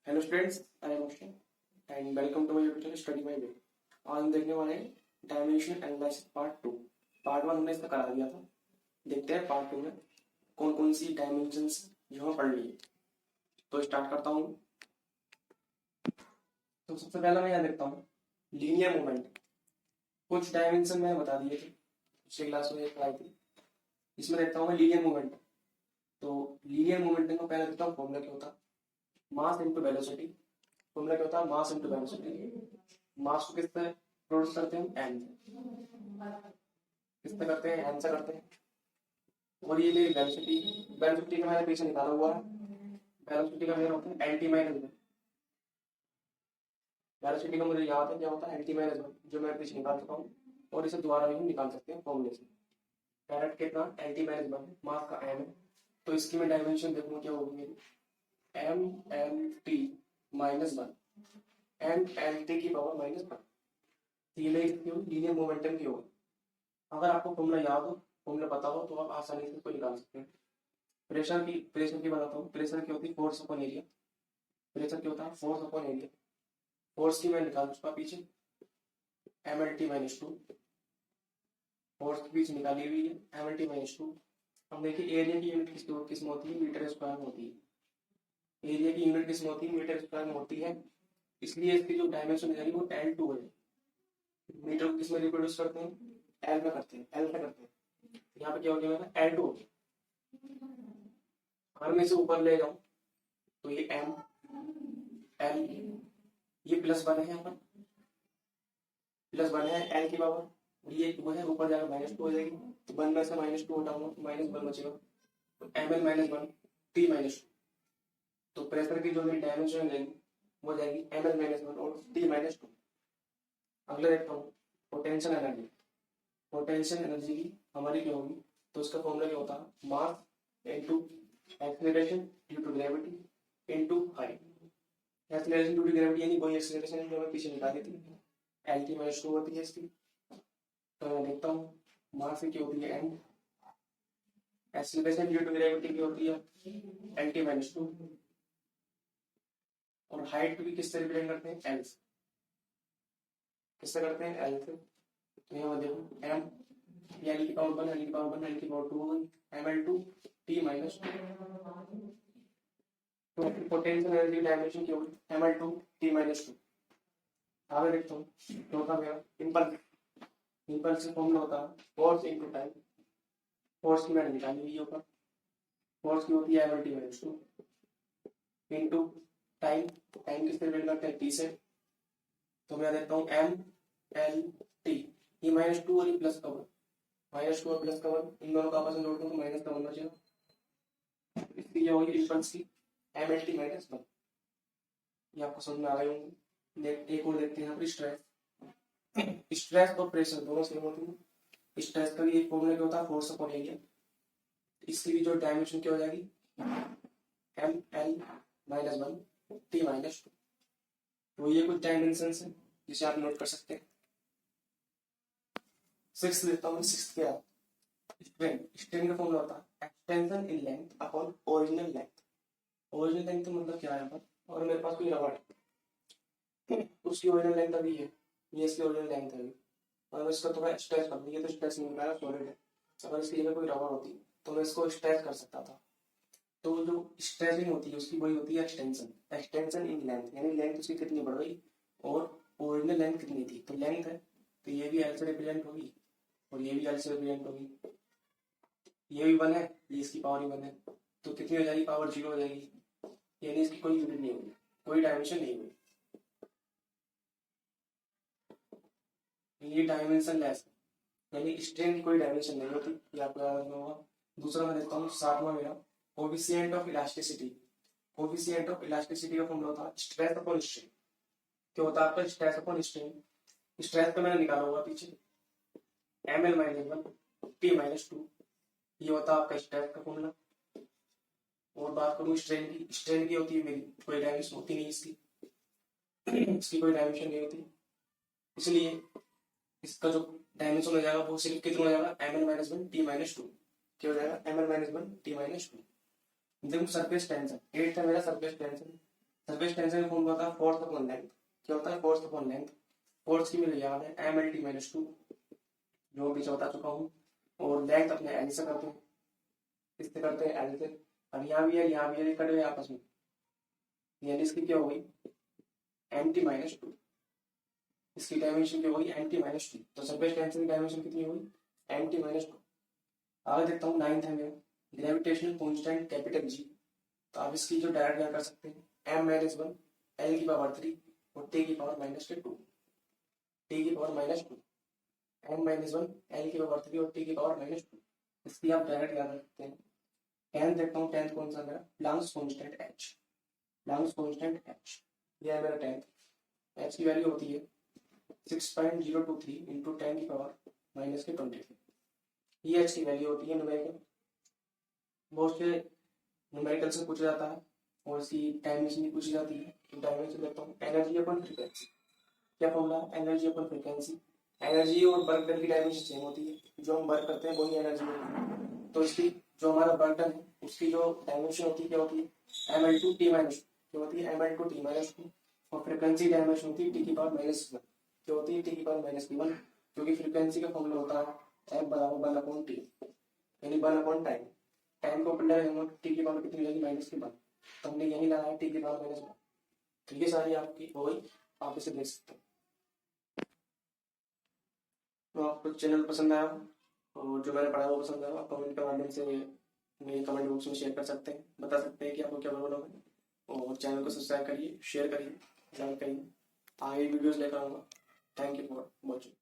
Hello students, I am Akshay and welcome to my YouTube channel study my way. आज हम देखने वाले हैं डायमेंशन एनालिसिस पार्ट 2। पार्ट 1 हमने इसका करा दिया था। देखते हैं पार्ट 2 में कौन कौन सी डायमेंशंस जो हम पढ़ लिए। तो स्टार्ट करता हूँ। तो सबसे पहला मैं यहाँ देखता हूँ लीनियर मूवमेंट। कुछ डायमेंशन मैंने बता दिए थे, पिछले क्लास में एक आई थी। इसमें देखता हूँ मैं लीनियर मूवमेंट। तो लीनियर मूवमेंट को पहले देखता हूँ फॉर्मूला क्या होता है, मास इनटू वेलोसिटी। फॉर्मूला क्या होता है, मास इनटू वेलोसिटी। मास को किससे प्रोड्यूस करते हैं, एन से। किससे करते हैं, एन से करते हैं। और ये वेलोसिटी, वेलोसिटी का मैंने पीछे निकाला हुआ है। वेलोसिटी का मेरा होता है एंटी माइनस वन। वेलोसिटी का मुझे याद है क्या होता है, एंटी माइनस वन, जो मैं पीछे निकाल चुका हूँ। और इसे दोबारा भी हम निकाल सकते हैं फॉर्मूले से। डायरेक्ट कितना, एंटी माइनस वन है, मास का एम है। तो इसकी मैं डायमेंशन देखूंगा क्या होगी मेरी, M L T minus one, M L T की पावर माइनस वन। ये लीनियर मोमेंटम की होगी। अगर आपको फॉर्मूला याद हो, फॉर्मूला पता हो, तो आप आसानी से इसको निकाल सकते हैं। प्रेशर की बताता हूँ। प्रेशर की होती है फोर्स अपॉन एरिया। प्रेशर क्या होता है, फोर्स अपॉन एरिया। फोर्स की मैं निकाल चुका पीछे, M L T minus two. Force की पीछे निकाली हुई है, M L T minus two. अब देखिए एरिया की यूनिट किस में होती है, मीटर स्क्वायर में होती है। एरिया की यूनिट किस में होती है, मीटर स्क्वायर में होती है। इसलिए इसकी जो डायमेंशन है वो एल टू है। मीटर को किस में रिप्रोड्यूस करते हैं, एल में करते हैं, एल में करते हैं। यहाँ पे क्या हो गया मेरा, एल टू हो गया। अगर मैं इसे ऊपर ले जाऊं तो ये एम एल, ये प्लस वन है, यहाँ पर प्लस वन है एल की पावर। और ये टू है, ऊपर जाकर माइनस टू हो जाएगी। तो वन में से माइनस टू हटाऊंगा तो माइनस वन बचेगा। तो M L minus one T minus two. तो प्रेशर की जो मेरी डायमेंशन जाएगी वो जाएगी एम एल माइनस वन और टी माइनस टू। अगला देखता हूँ पोटेंशियल एनर्जी। पोटेंशियल एनर्जी की हमारी क्या होगी, तो उसका फॉर्मूला क्या होता है, mass into acceleration due to gravity into height. Acceleration due to gravity यानी वही एक्सीलरेशन जो मैं पीछे निकाली थी, एल टी माइनस टू होती है इसकी। तो मैं देखता हूँ मास की होती है M, acceleration due to gravity की होती है एल टी माइनस टू। और हाइट भी किससे रिप्रेजेंट करते हैं, एल से। किससे करते हैं, एल से। तो यहाँ देखो एम, एल की पावर वन, एल की पावर वन, एल की power two, M L two T minus two. तो पोटेंशियल एनर्जी डायमेंशन की होगी M L two T minus two. आगे देखता हूँ चौथा मेरा इम्पल्स। इम्पल्स से फॉर्मूला होता है फोर्स इनटू टाइम। फोर्स की मैंने निकाली हुई है ऊपर। फोर्स की होती है M L T minus two into time. Time किससे रिलेट करते हैं, टी से। तो मैं देखता हूँ एम एल टी, ये माइनस टू और ये प्लस का वन, माइनस टू और प्लस का वन, इन दोनों का आपस में जोड़ते हैं तो माइनस का वन बचेगा। इसकी क्या होगी, इम्पल्स की M L T minus one. ये आपको समझ में आ गए होंगे। एक और देखते हैं यहाँ पर स्ट्रेस। स्ट्रेस और प्रेशर दोनों सेम होती है। स्ट्रेस का भी एक फॉर्मूला क्या होता है, फोर्स अपॉन एरिया। इसकी भी जो डायमेंशन क्या हो जाएगी, M L minus one T minus two. तो ये कुछ डायमेंशन है जिसे आप नोट कर सकते हैं। सिक्स लेता हूँ। सिक्स क्या है, स्ट्रेन। स्ट्रेन का फॉर्मूला होता है extension in length upon original length. Original length तो मतलब क्या है यहाँ पर, और मेरे पास कोई रबड़ है, उसकी ओरिजिनल लेंथ अभी है, ये इसकी ओरिजिनल लेंथ है। और मैं इसका थोड़ा स्ट्रेच कर दूँ, ये तो स्ट्रेच नहीं कर रहा, सॉलिड है। अगर इसकी जगह कोई रबड़ होती तो मैं इसको स्ट्रेच कर सकता था। तो जो स्ट्रेचिंग होती है उसकी वही होती है एक्सटेंशन। एक्सटेंशन इन लेंथ यानी लेंथ उसकी कितनी बढ़ गई और ओरिजिनल लेंथ कितनी थी। तो लेंथ है तो ये भी एल से रिप्रेजेंट होगी और ये भी एल से रिप्रेजेंट होगी। ये भी वन है, ये इसकी पावर ही वन है। तो कितनी हो जाएगी, पावर जीरो हो जाएगी। यानी इसकी कोई यूनिट नहीं होगी, कोई डायमेंशन नहीं होगी। ये डायमेंशन लेस है, यानी स्ट्रेन की कोई डायमेंशन नहीं होती, ये आपको याद रखना होगा। दूसरा मैं देखता हूँ सातवां मेरा coefficient of elasticity. Coefficient of elasticity का फॉर्मूला होता है स्ट्रेस अपॉन स्ट्रेन। क्या होता है आपका, स्ट्रेस अपॉन स्ट्रेन। स्ट्रेस का मैंने निकाला होगा पीछे, M L minus one T minus two. ये होता है आपका स्ट्रेस का फॉर्मूला। और बात करूँ स्ट्रेन की, स्ट्रेन की होती है मेरी कोई डायमेंशन होती नहीं इसकी, इसकी कोई डायमेंशन नहीं होती। इसलिए इसका जो डायमेंशन हो जाएगा वो सिर्फ कितना हो जाएगा, M L minus one T minus two. क्या हो जाएगा, M L minus one T minus two. देखो सरफेस टेंशन, एट था मेरा सरफेस टेंशन। सरफेस टेंशन का फॉर्मूला होता है फोर्स अपॉन लेंथ। क्या होता है? Force upon length. फोर्स की मुझे याद है M/T-2, जो पीछे बता चुका हूँ। और लेंथ अपने L से करते हैं, इससे करते हैं L से। अब यहाँ भी है, यहाँ भी है, कट गए आपस में, यानी इसकी क्या होगी? MT-2। इसकी डायमेंशन क्या होगी? MT-2। तो सरफेस टेंशन की डायमेंशन कितनी होगी? MT-2। आगे देखता हूँ 9th है मेरा, ग्रेविटेशनल कांस्टेंट कैपिटल G। तो आप इसकी जो डायरेक्ट क्या कर सकते हैं, M-1 L⁻³ और T⁻⁻², T⁻⁻², M-1 L⁻³ और T⁻⁻²। इसकी आप डायरेक्ट याद रख सकते हैं। 10th देखता हूँ, 10th कौन सा मेरा? Planck's constant H। Planck's constant H, ये है मेरा 10th। H की वैल्यू होती है 6.023 इंटू 10⁻⁻23। ये H की वैल्यू होती है न्यूमेरिकल, बहुत से न्यूमेरिकल से पूछा जाता है, और इसकी डायमेंशन भी पूछी जाती है। तो डायमेंशन देखता हूँ, एनर्जी अपन फ्रीक्वेंसी। क्या फॉर्मूला? एनर्जी अपन फ्रीक्वेंसी। एनर्जी और वर्क डन की डायमेंशन सेम होती है, जो हम वर्क करते हैं वही एनर्जी होती है। तो इसकी जो हमारा वर्क डन है उसकी जो डायमेंशन होती है क्या होती है? M/T-2 क्या होती है? M/T-2। और फ्रीक्वेंसी डायमेंशन होती है T⁻⁻1 क्या होती है? T⁻⁻1, क्योंकि फ्रीक्वेंसी का फॉर्मूला होता है F = 1/T, यानी 1/टाइम। टाइम को अपन लगाएंगे टी की पावर कितनी जाएगी? -1। तो हमने यही लगाया T⁻⁻1। तो ये सारी आपकी हो गई, आप इसे देख सकते हैं। तो आपको चैनल पसंद आया और जो मैंने पढ़ाया वो पसंद आया, आप कमेंट के माध्यम से मेरे कमेंट बॉक्स में शेयर कर सकते हैं, बता सकते हैं कि आपको क्या प्रॉब्लम है। और चैनल को सब्सक्राइब करिए, शेयर करिए, लाइक करिए। आगे वीडियोस लेकर आऊँगा। Thank you for watching.